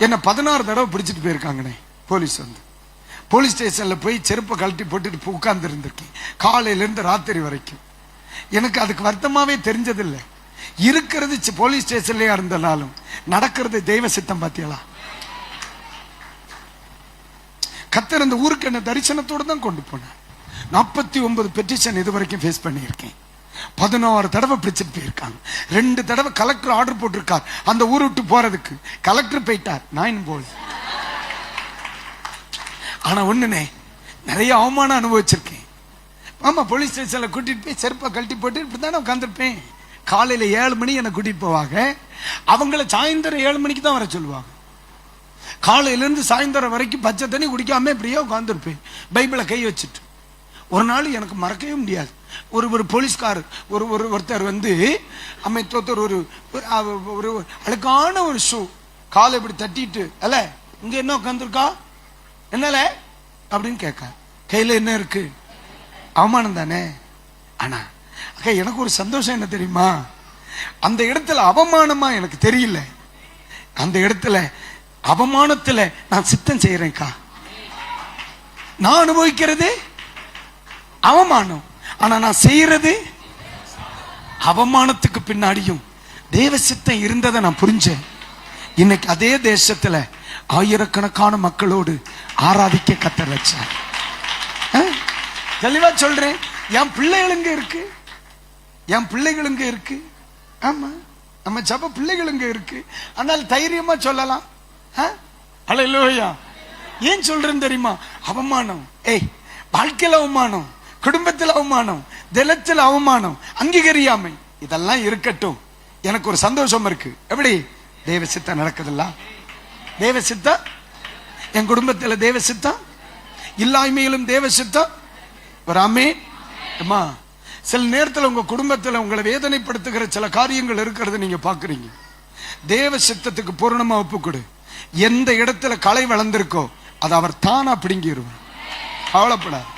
என்ன 16 தடவை பிடிச்சிட்டு போயிருக்காங்கண்ணே போலீஸ். வந்து போலீஸ் ஸ்டேஷன்ல போய் செருப்பை கழட்டி போட்டுட்டு உட்கார்ந்து இருந்திருக்கேன் காலையில இருந்து ராத்திரி வரைக்கும். எனக்கு அதுக்கு வருத்தமாவே தெரிஞ்சதில்லை. இருக்கிறது போலீஸ் ஸ்டேஷன்லயா இருந்தாலும் நடக்கிறது தெய்வ சித்தம். பாத்தியலா, கர்த்தர் இந்த ஊருக்கு என்ன தரிசனத்தோடு தான் கொண்டு போனேன். 49 பெட்டிஷன் இது வரைக்கும் ஃபேஸ் பண்ணியிருக்கேன். 16 தடவை பிடிச்சிட்டு போயிருக்காங்க. 2 தடவை கலெக்டர் ஆர்டர் போட்டிருக்கார் அந்த ஊர் விட்டு போறதுக்கு. கலெக்டர் போயிட்டார், நான் போல. ஆனா ஒண்ணுனே, நிறைய அவமானம் அனுபவிச்சிருக்கேன். ஆமா, போலீஸ் ஸ்டேஷன்ல கூட்டிட்டு போய் செருப்பை கழட்டி போட்டு இப்படித்தானே உட்காந்துருப்பேன். காலையில 7 மணி என்னை கூட்டிட்டு போவாங்க. அவங்கள சாயந்தரம் 7 மணிக்கு தான் வர சொல்லுவாங்க. காலையில இருந்து சாயந்தரம் வரைக்கும் பச்சை தண்ணி குடிக்காம இப்படியே உட்காந்துருப்பேன் பைபிளை கை வச்சுட்டு. ஒரு நாள் எனக்கு மறக்கவே முடியாது. ஒரு போலீஸ்கார் ஒருத்தர் வந்து அமைத்தோத்தர் ஒரு அழுக்கான ஒரு ஷூ காலை இப்படி தட்டிட்டு, அல்ல இங்க என்ன உட்காந்துருக்கா என்னல அப்படின்னு கேட்க. கையில என்ன இருக்கு? அவமானம் தானே. ஆனா எனக்கு ஒரு சந்தோஷம் என்ன தெரியுமா? அந்த இடத்துல அவமானமா எனக்கு தெரியல. அந்த இடத்துல அவமானத்துல நான் சித்தம் செய்யறேன்க்கா. நான் அனுபவிக்கிறது அவமானம், ஆனா நான் செய்யறது அவமானத்துக்கு பின்னாடியும் தேவ சித்தம் இருந்ததை நான் புரிஞ்சேன். இன்னைக்கு அதே தேசத்துல ஆயிரக்கணக்கான மக்களோடு ஆராதிக்க கர்த்தர் வச்சார். தெளிவா சொல்றேன், என் பிள்ளைகளுங்க இருக்கு, என் பிள்ளைகளுங்க இருக்கு. ஆமா, நம்ம ஜப பிள்ளைகளுங்க இருக்கு. ஆனால் தைரியமா சொல்லலாம். அல்லேலூயா. ஏன் சொல்றேன்னு தெரியுமா? அவமானம், வாழ்க்கையில அவமானம், குடும்பத்தில் அவமானம், தினத்தில் அவமானம், அங்கீகரியாமை, இதெல்லாம் இருக்கட்டும். எனக்கு ஒரு சந்தோஷம் இருக்கு. எப்படி? தேவ சித்தம் நடக்குதுல்ல. தேவ சித்தம் என் குடும்பத்தில், தேவ சித்தம் இல்லாமையிலும் தேவ சித்தம். அம்மா, சில நேரத்தில் உங்க குடும்பத்தில் உங்களை வேதனைப்படுத்துகிற சில காரியங்கள் இருக்கிறது நீங்க பாக்குறீங்க. தேவ சித்தத்துக்கு பூர்ணமா ஒப்புக்கொடு. எந்த இடத்துல களை வளர்ந்திருக்கோ அதை அவர் தானா பிடுங்கிடுவார். கவலைப்படாது.